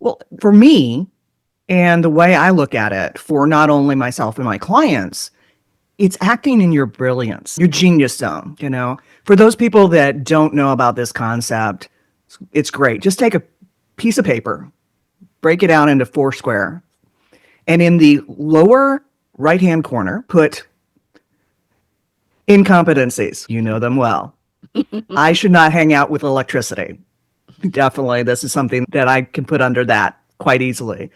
Well, for me, and the way I look at it for not only myself and my clients, it's acting in your brilliance, your genius zone, For those people that don't know about this concept, it's great. Just take a piece of paper, break it out into 4 square, and in the lower right-hand corner, put incompetencies. You know them well. I should not hang out with electricity. Definitely, this is something that I can put under that quite easily.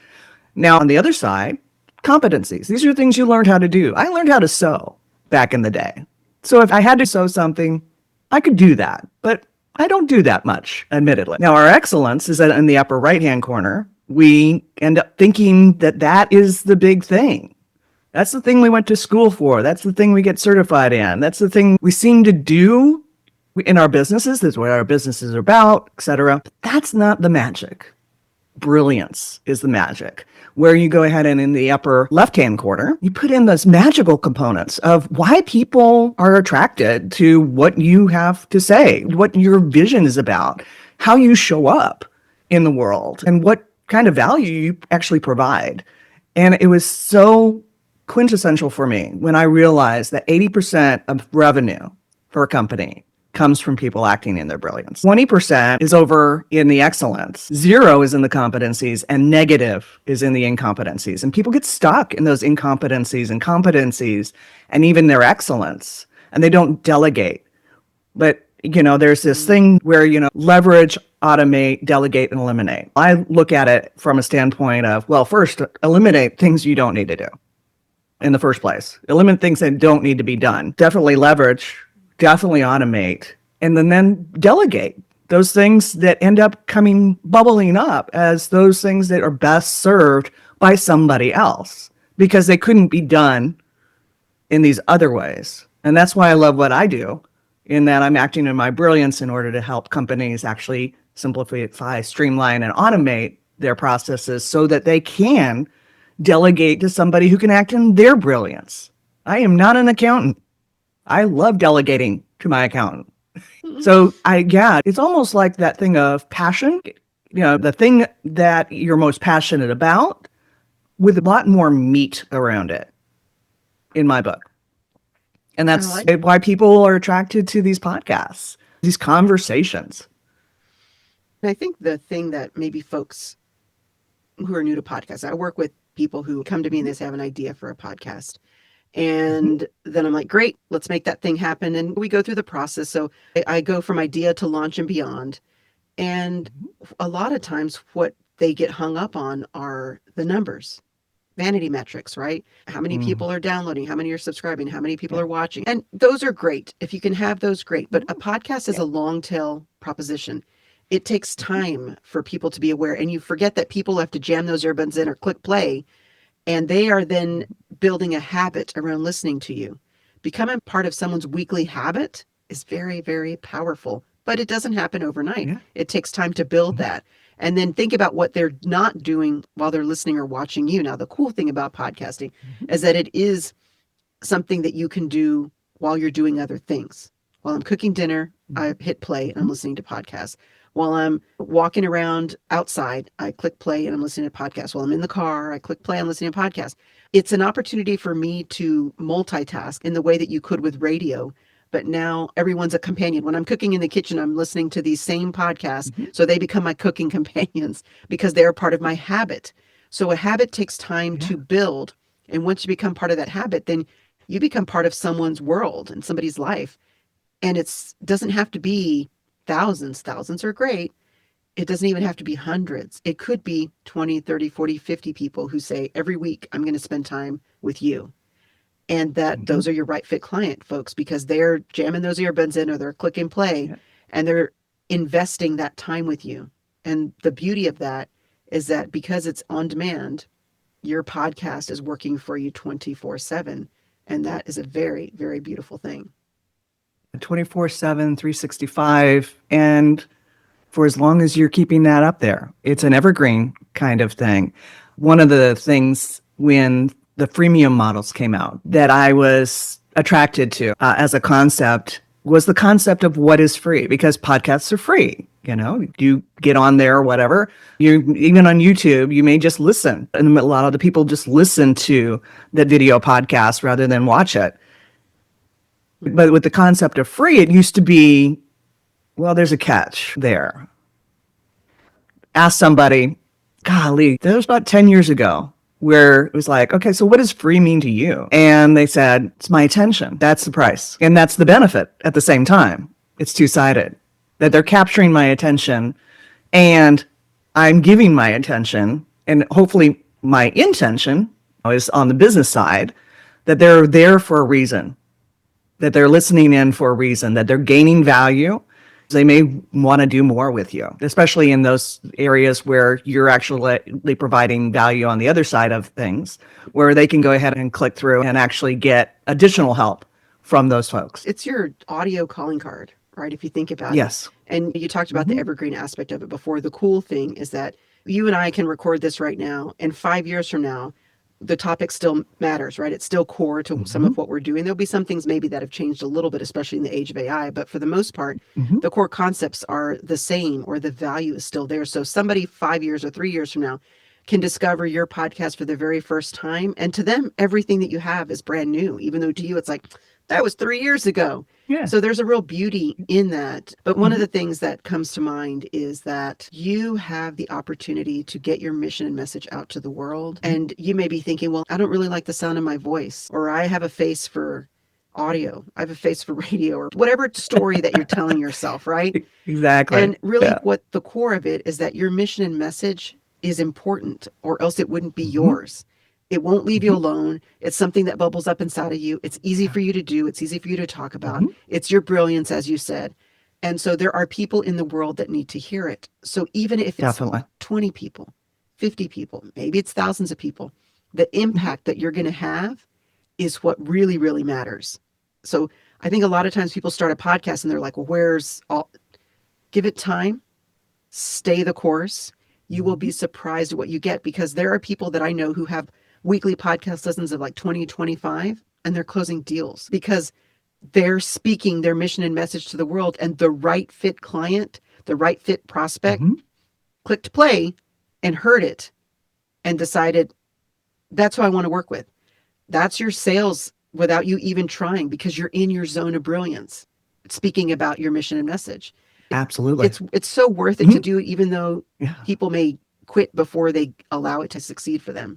Now, on the other side, competencies. These are things you learned how to do. I learned how to sew back in the day. So if I had to sew something, I could do that. But I don't do that much, admittedly. Now, our excellence is in the upper right-hand corner. We end up thinking that that is the big thing. That's the thing we went to school for. That's the thing we get certified in. That's the thing we seem to do in our businesses. That's what our businesses are about, etc. But that's not the magic. Brilliance is the magic, where you go ahead and in the upper left-hand corner, you put in those magical components of why people are attracted to what you have to say, what your vision is about, how you show up in the world, and what kind of value you actually provide. And it was so quintessential for me when I realized that 80% of revenue for a company comes from people acting in their brilliance. 20% is over in the excellence. 0 is in the competencies, and negative is in the incompetencies. And people get stuck in those incompetencies and competencies and even their excellence, and they don't delegate. But, there's this thing where, leverage, automate, delegate, and eliminate. I look at it from a standpoint of, well, first, eliminate things you don't need to do in the first place. Eliminate things that don't need to be done. Definitely leverage, definitely automate, and then delegate those things that end up bubbling up as those things that are best served by somebody else because they couldn't be done in these other ways. And that's why I love what I do, in that I'm acting in my brilliance in order to help companies actually simplify, streamline, and automate their processes so that they can delegate to somebody who can act in their brilliance. I am not an accountant. I love delegating to my accountant. So it's almost like that thing of passion, the thing that you're most passionate about with a lot more meat around it in my book. And that's why people are attracted to these podcasts, these conversations. And I think the thing that maybe folks who are new to podcasts, I work with people who come to me and they have an idea for a podcast. And then I'm like, great, let's make that thing happen. And we go through the process. So I go from idea to launch and beyond. And a lot of times what they get hung up on are the numbers, vanity metrics, right? How many people are downloading? How many are subscribing? How many people are watching? And those are great. If you can have those, great. But a podcast is a long tail proposition. It takes time for people to be aware. And you forget that people have to jam those earbuds in or click play. And they are then building a habit around listening to you. Becoming part of someone's weekly habit is very, very powerful, but it doesn't happen overnight. Yeah. It takes time to build that. And then think about what they're not doing while they're listening or watching you. Now, the cool thing about podcasting is that it is something that you can do while you're doing other things. While I'm cooking dinner, I hit play and I'm listening to podcasts. While I'm walking around outside, I click play and I'm listening to podcasts. While I'm in the car, I click play and I'm listening to podcasts. It's an opportunity for me to multitask in the way that you could with radio. But now everyone's a companion. When I'm cooking in the kitchen, I'm listening to these same podcasts. So they become my cooking companions because they're part of my habit. So a habit takes time to build. And once you become part of that habit, then you become part of someone's world and somebody's life. And it doesn't have to be thousands. Thousands are great. It doesn't even have to be hundreds. It could be 20, 30, 40, 50 people who say, every week, I'm going to spend time with you. And that those are your right fit client folks, because they're jamming those earbuds in or they're clicking play and they're investing that time with you. And the beauty of that is that because it's on demand, your podcast is working for you 24/7. And that is a very, very beautiful thing. 24/7, 365, and for as long as you're keeping that up there. It's an evergreen kind of thing. One of the things when the freemium models came out that I was attracted to as a concept was the concept of what is free, because podcasts are free. You get on there or whatever. You even on YouTube, you may just listen. And a lot of the people just listen to the video podcast rather than watch it. But with the concept of free, it used to be, well, there's a catch there. Ask somebody, golly, that was about 10 years ago, where it was like, okay, so what does free mean to you? And they said, it's my attention. That's the price. And that's the benefit at the same time. It's two-sided, that they're capturing my attention and I'm giving my attention, and hopefully my intention is on the business side, that they're there for a reason, that they're listening in for a reason, that they're gaining value. They may want to do more with you, especially in those areas where you're actually providing value on the other side of things, where they can go ahead and click through and actually get additional help from those folks. It's your audio calling card, right? If you think about Yes. it. And you talked about the evergreen aspect of it before. The cool thing is that you and I can record this right now, and 5 years from now, the topic still matters, right? It's still core to some of what we're doing. There'll be some things maybe that have changed a little bit, especially in the age of AI, but for the most part, the core concepts are the same, or the value is still there. So somebody 5 years or 3 years from now can discover your podcast for the very first time. And to them, everything that you have is brand new, even though to you, it's like, that was 3 years ago. Yeah. So there's a real beauty in that. But one of the things that comes to mind is that you have the opportunity to get your mission and message out to the world. And you may be thinking, well, I don't really like the sound of my voice, or I have a face for audio, I have a face for radio, or whatever story that you're telling yourself, right? Exactly. And really what the core of it is that your mission and message is important, or else it wouldn't be yours. It won't leave you alone. It's something that bubbles up inside of you. It's easy for you to do. It's easy for you to talk about. It's your brilliance, as you said. And so there are people in the world that need to hear it. So even if it's Definitely. 20 people, 50 people, maybe it's thousands of people, the impact that you're going to have is what really, really matters. So I think a lot of times people start a podcast and they're like, well, where's all? Give it time. Stay the course. You will be surprised at what you get, because there are people that I know who have weekly podcast listens of like 20, 25, and they're closing deals because they're speaking their mission and message to the world, and the right fit client, the right fit prospect clicked play and heard it and decided, that's who I want to work with. That's your sales without you even trying, because you're in your zone of brilliance, speaking about your mission and message. Absolutely. It's so worth it to do it, even though Yeah. people may quit before they allow it to succeed for them.